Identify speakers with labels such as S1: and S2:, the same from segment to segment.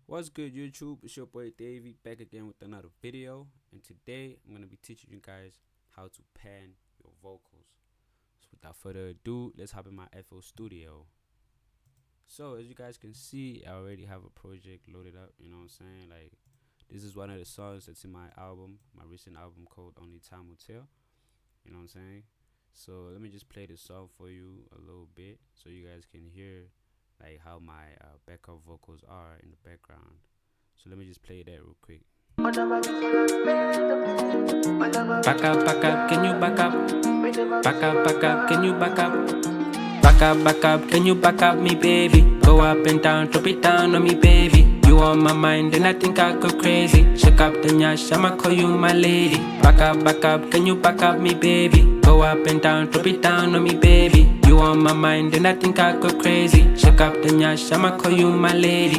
S1: What's good, YouTube? It's your boy Davey back again with another video, and today I'm gonna be teaching you guys how to pan your vocals. So without further ado, let's hop in my FL Studio. So as you guys can see, I already have a project loaded up. You know what I'm saying? Like this is one of the songs that's in my album, my recent album called Only Time Will Tell. You know what I'm saying? So let me just play the song for you a little bit, so you guys can hear like how my backup vocals are in the background. So let me just play that real quick. Back up, can you back up? Back up, can you back up? Back up, can you back up me, baby? Go up and down, drop it down on me, baby. You on my mind and I think I go crazy. Shake up the nyash, I'ma call you my lady. Back up, can you back up me, baby? Go up and down, drop it down on me, baby. You on my mind and I think I go crazy. Shake up the nyash, I'ma call you my lady.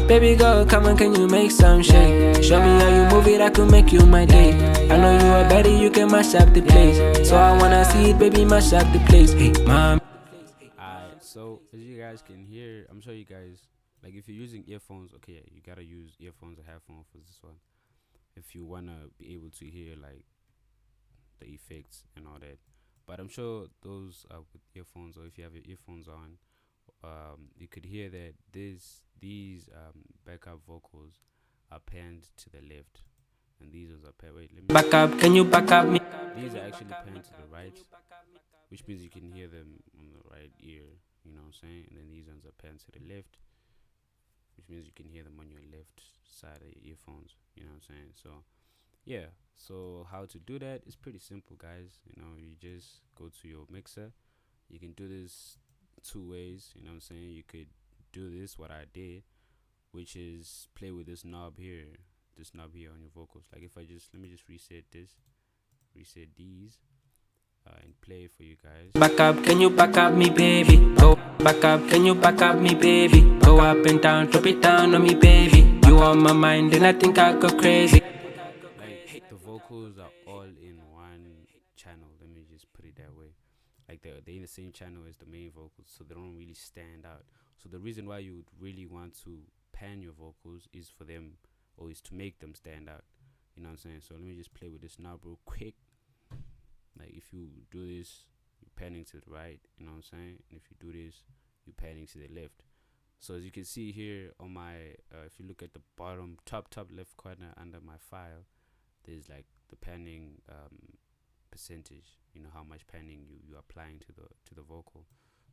S1: Baby girl, come on, can you make some shake? Show me how you move it, I could make you my day. I know you a baddie, you can mash up the place. So I wanna see it, baby, mash up the place. Hey, mom. Alright, so as you guys can hear, I'm sure you guys, like if you're using earphones, okay, you gotta use earphones or headphones for this one. If you wanna be able to hear like the effects and all that. But I'm sure those with earphones, or if you have your earphones on, you could hear that these backup vocals are panned to the left, and these ones are panned. Wait, let me back up. Can you back up me? These are actually panned to the right, which means you can hear them on the right ear. You know what I'm saying? And then these ones are panned to the left, which means you can hear them on your left side of your earphones. You know what I'm saying? So yeah. So how to do that is pretty simple, guys. You know, you just go to your mixer. You can do this two ways. You know what I'm saying? You could do this, what I did, which is play with this knob here on your vocals. Like if I just let me just reset these and play for you guys. Back up, can you back up me, baby? Go back up, can you back up me, baby? Go up and down, drop it down on me, baby. You on my mind and I think I go crazy. Like the vocals are all in one channel. Let me just put it that way. Like they're in the same channel as the main vocals, so they don't really stand out. So the reason why you would really want to pan your vocals is for them, or is to make them stand out. You know what I'm saying? So let me just play with this knob real quick. Like if you do this, you're panning to the right. You know what I'm saying? And if you do this, you're panning to the left. So as you can see here on my, if you look at the bottom top left corner under my file, there's like the panning percentage. You know how much panning you applying to the vocal.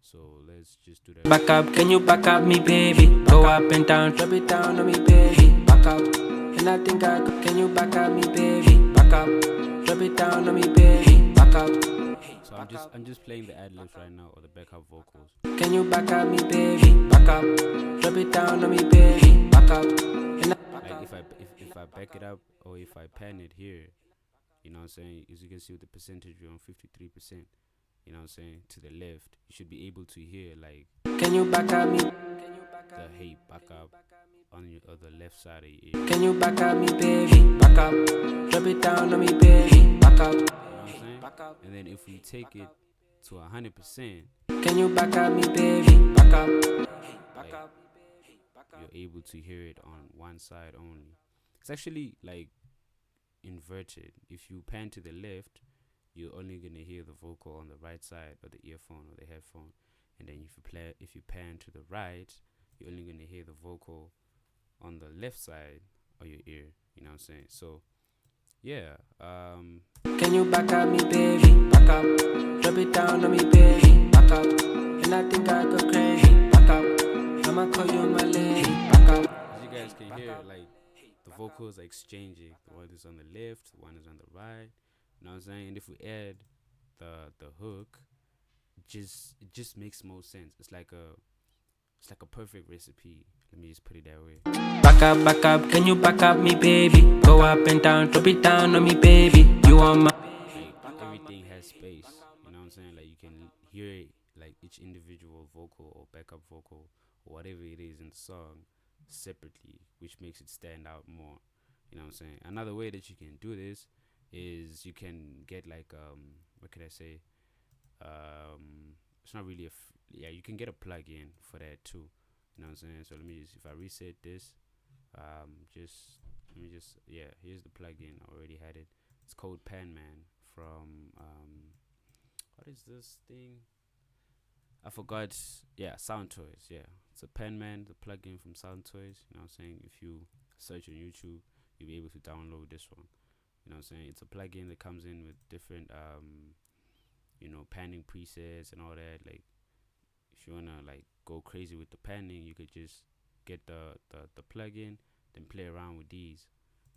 S1: So let's just do that. Back up, can you back up me, baby? Go up and down, drop it down on me, baby. Back up, and I think I could. Can you back up me, baby? Back up, drop it down on me, baby. Back up. So I'm just playing the ad libs right now, or the backup vocals. Can you back up me, baby? Back up, drop it down on me, baby. Back up, and like if I back it up, or if I pan it here, you know what I'm saying? As you can see with the percentage, we're on 53%. You know what I'm saying? To the left, you should be able to hear like, can you back up me? The hey, back up on your other left side of your ear. Can you back up me, baby? Back up, drop it down on me, baby. Back up. You know what I'm saying? And then if we take it to 100%, can you back up me, baby? Back up. Like, you're able to hear it on one side only. It's actually like inverted. If you pan to the left, you're only gonna hear the vocal on the right side of the earphone or the headphone, and then if you pan to the right, you're only gonna hear the vocal on the left side of your ear. You know what I'm saying? So yeah. Can you back up me, baby? Back up, drop it down on me, baby. Back up, and I think I go crazy. Back up, I'ma call you my lady. Back up. As you guys can hear, like the vocals are exchanging. The one is on the left, the one is on the right. You know what I'm saying? And if we add the hook, it just makes more sense. It's like a perfect recipe. Let me just put it that way. Back up, can you back up me, baby? Go up and down, drop it down on me, baby. You on my like everything has space. You know what I'm saying? Like you can hear like each individual vocal or backup vocal or whatever it is in the song separately, which makes it stand out more. You know what I'm saying? Another way that you can do this is you can get like what could I say? It's not really yeah, you can get a plug-in for that too. You know what I'm saying? So let me just, if I reset this,
S2: Just let me just yeah. Here's the plugin. I already had it. It's called Panman from what is this thing? I forgot. Yeah, Sound Toys. Yeah, it's a Penman, the plugin from Sound Toys. You know what I'm saying? If you search on YouTube, you'll be able to download this one. You know what I'm saying? It's a plugin that comes in with different panning presets and all that. Like if you wanna like go crazy with the panning, you could just get the plugin, then play around with these.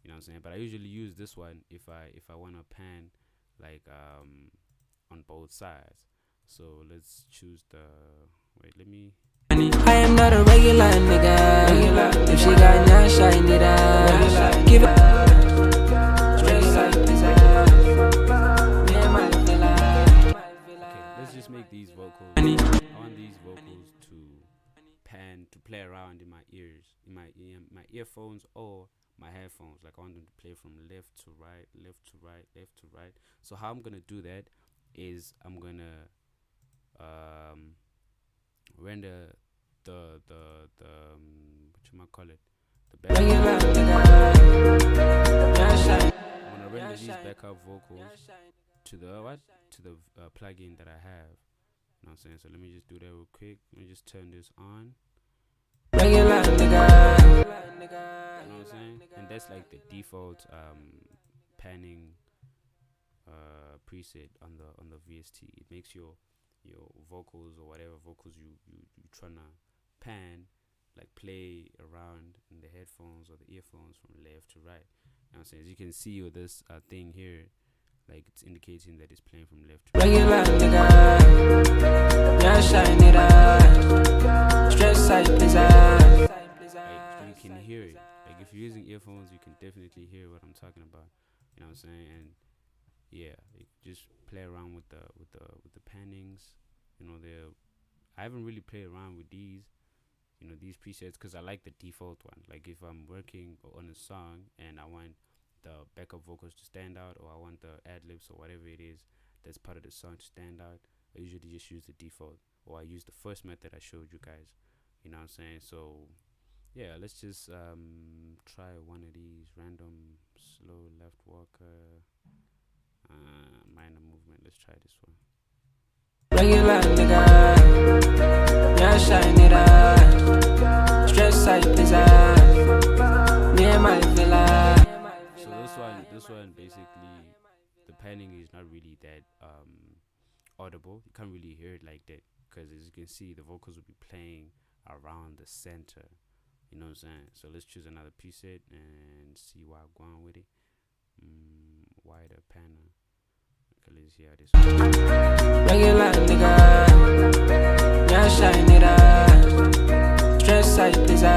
S2: You know what I'm saying? But I usually use this one if I wanna pan like on both sides. So let's choose the wait. Let me.
S1: I am not a regular nigga. If she got nyash, I need her. Give it straight like this. Me and my villa.
S2: Okay, let's just make these vocals. I want these vocals to pan to play around in my ears, in my earphones or my headphones. Like I want them to play from left to right, left to right, left to right. So how I'm gonna do that is I'm gonna render what you might call it, the back. I'm gonna render these backup vocals to the what to the plugin that I have. You know what I'm saying? So let me just do that real quick. Let me just turn this on. You know what I'm saying? And that's like the default panning preset on the VST. It makes your vocals or whatever vocals you tryna pan like play around in the headphones or the earphones from left to right. You know what I'm saying? As you can see with this thing here, like it's indicating that it's playing from left to right. Like, you can hear it. Like if you're using earphones, you can definitely hear what I'm talking about. You know what I'm saying? And yeah, you just play around with the pannings. You know, I haven't really played around with these. You know, these presets because I like the default one. Like if I'm working on a song and I want the backup vocals to stand out, or I want the ad libs or whatever it is that's part of the song to stand out, I usually just use the default, or I use the first method I showed you guys. You know what I'm saying? So yeah, let's just try one of these random slow left walker minor movement. Let's try this one.
S1: Regular nigga, yeah, shiny da. Stress side pizza, near my villa.
S2: So this one basically, the panning is not really that audible. You can't really hear it like that because as you can see, the vocals will be playing around the center. You know what I'm saying? So let's choose another preset and see where I'm going with it. Wider panel. Okay, let's hear this one.
S1: Regular nigga, yeah, shiny da. Stress side pizza,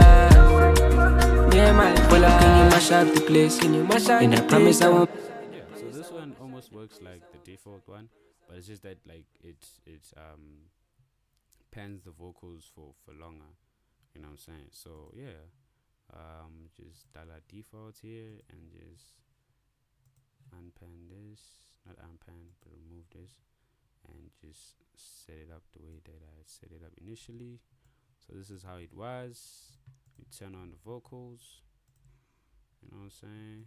S1: near my villa. Can you mash up the place? Can you mash up? And I promise I won't.
S2: Yeah, so this one almost works like the default one, but it's just that like it's pans the vocals for longer. You know what I'm saying? So yeah, just dial our defaults here and just unpan this, not unpan, but remove this, and just set it up the way that I set it up initially. So this is how it was. You turn on the vocals, you know what I'm saying,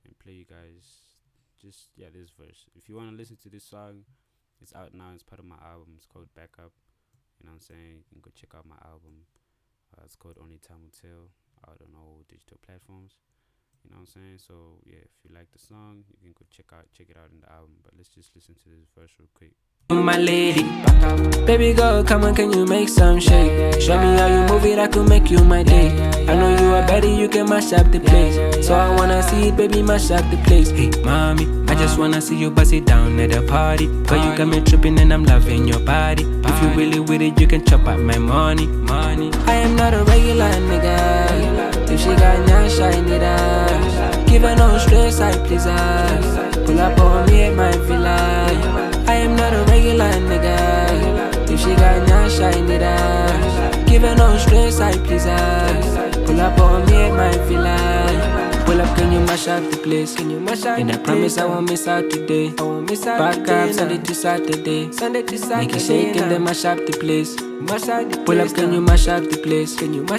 S2: and play you guys just this verse. If you want to listen to this song, it's out now. It's part of my album. It's called Backup. You know what I'm saying? You can go check out my album. It's called Only Time Will Tell, out on all digital platforms. You know what I'm saying? So yeah, if you like the song, you can go check it out in the album. But let's just listen to this verse real quick.
S1: My lady, baby girl, come on, can you make some shake? Show me how you move it, I could make you my day. I know you are better, you can mash up the place. So I wanna see it, baby, mash up the place. Hey, mommy, I just wanna see you bust it down at the party. Cause you got me tripping and I'm loving your body. If you really with it, you can chop up my money. I am not a regular nigga. If she got nyash, I need her. Give her no stress, I please her. Pull up on me at my villa. I am not a regular nigga. If she got nyash, I need her. Give her no stress, I please her. Pull up on me at my villa. Pull up, can you mash up the place? And I promise I won't miss out today. Back up Sunday to Saturday. Make it shake and then mash up the place. Pull up, can you mash up the place?
S2: You know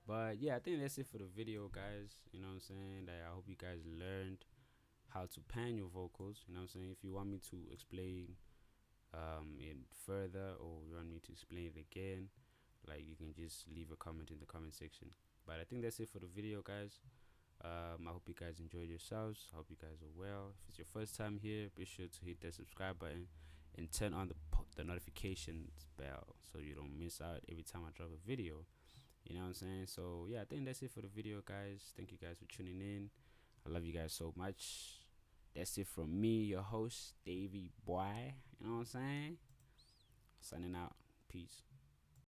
S2: But yeah, I think that's it for the video, guys. You know what I'm saying? Like, I hope you guys learned how to pan your vocals. You know what I'm saying? If you want me to explain it further, or you want me to explain it again, like, you can just leave a comment in the comment section. But I think that's it for the video, guys. I hope you guys enjoyed yourselves. I hope you guys are well. If it's your first time here, be sure to hit that subscribe button and turn on the notifications bell so you don't miss out every time I drop a video. You know what I'm saying? So yeah, I think that's it for the video, guys. Thank you guys for tuning in. I love you guys so much. That's it from me, your host, Davey Boy. You know what I'm saying? Signing out. Peace.